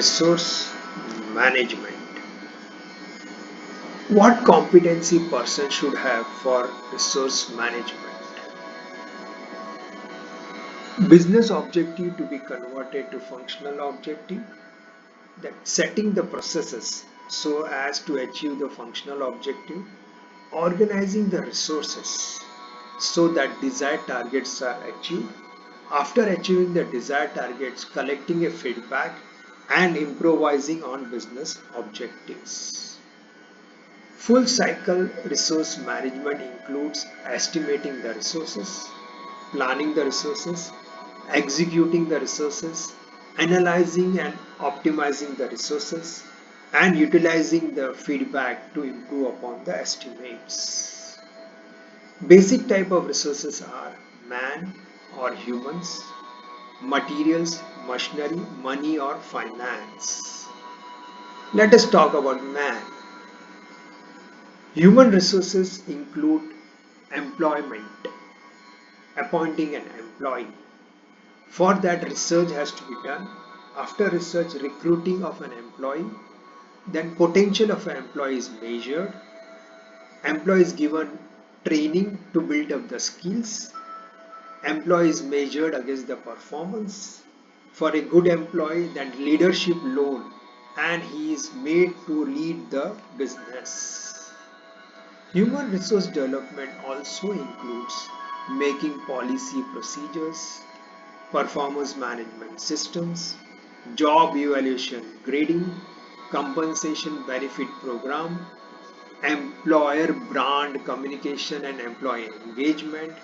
Resource management. What competency person should have for resource management? Business objective to be converted to functional objective. Then setting the processes so as to achieve the functional objective. Organizing the resources so that desired targets are achieved. After achieving the desired targets, collecting a feedback and improvising on business objectives. Full cycle resource management includes estimating the resources, planning the resources, executing the resources, analyzing and optimizing the resources, and utilizing the feedback to improve upon the estimates. Basic type of resources are man or humans, materials, machinery, money or finance. Let us talk about man. Human resources include employment, appointing an employee. For that, research has to be done. After research, recruiting of an employee, then potential of an employee is measured. Employee is given training to build up the skills. Employee is measured against the performance. For a good employee, then leadership role, and he is made to lead the business. Human resource development also includes making policy procedures, performance management systems, job evaluation grading, compensation benefit program, employer brand communication and employee engagement,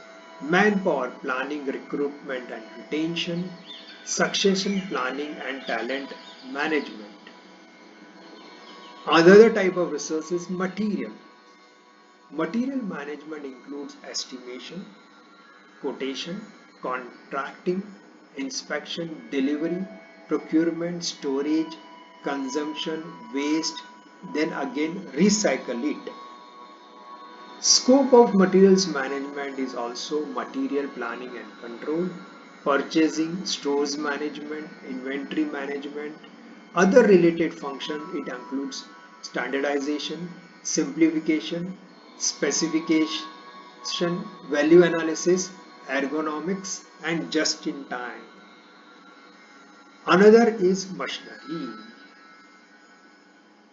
manpower planning, recruitment and retention, succession planning and talent management. Another type of resource is material. Material management includes estimation, quotation, contracting, inspection, delivery, procurement, storage, consumption, waste, then again recycle it. Scope of materials management is also material planning and control, purchasing, stores management, inventory management. Other related function it includes standardization, simplification, specification, value analysis, ergonomics and just in time. Another is machinery.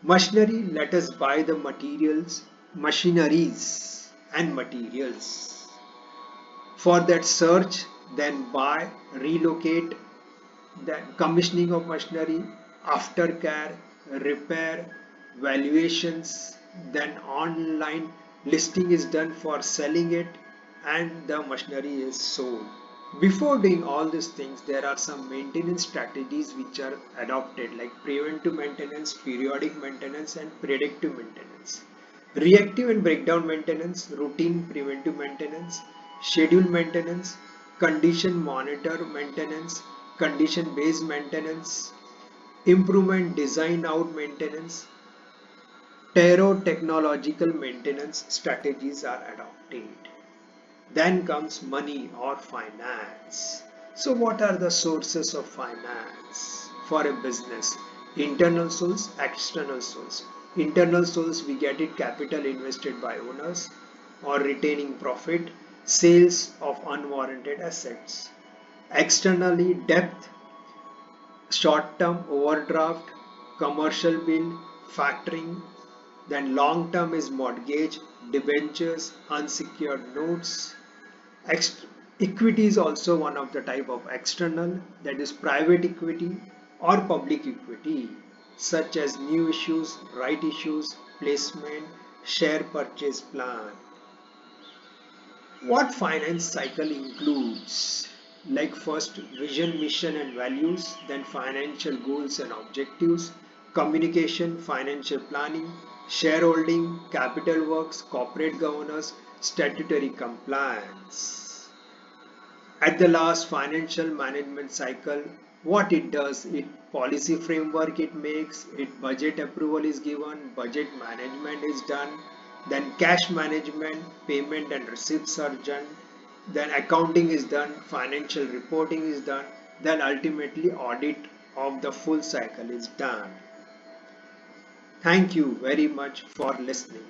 Machinery, let us buy the materials, machineries and materials. For that search, then buy, relocate, then commissioning of machinery, aftercare, repair, valuations, then online listing is done for selling it and the machinery is sold. Before doing all these things, there are some maintenance strategies which are adopted like preventive maintenance, periodic maintenance and predictive maintenance. Reactive and breakdown maintenance, routine preventive maintenance, schedule maintenance, condition monitor maintenance, condition based maintenance, improvement design out maintenance, Tarot technological maintenance strategies are adopted. Then comes money or finance. So what are the sources of finance for a business? Internal source, external source. Internal source, we get it capital invested by owners or retaining profit, sales of unwarranted assets. Externally, debt, short-term overdraft, commercial bill, factoring. Then long-term is mortgage, debentures, unsecured notes. Equity is also one of the type of external, that is private equity or public equity, such as new issues, right issues, placement, share purchase plan. What finance cycle includes? Like first vision, mission and values, then financial goals and objectives, communication, financial planning, shareholding, capital works, corporate governance, statutory compliance. At the last, financial management cycle, what it does, it policy framework it makes, it budget approval is given, budget management is done, then cash management, payment and receipts are done, then accounting is done, financial reporting is done, then ultimately audit of the full cycle is done. Thank you very much for listening.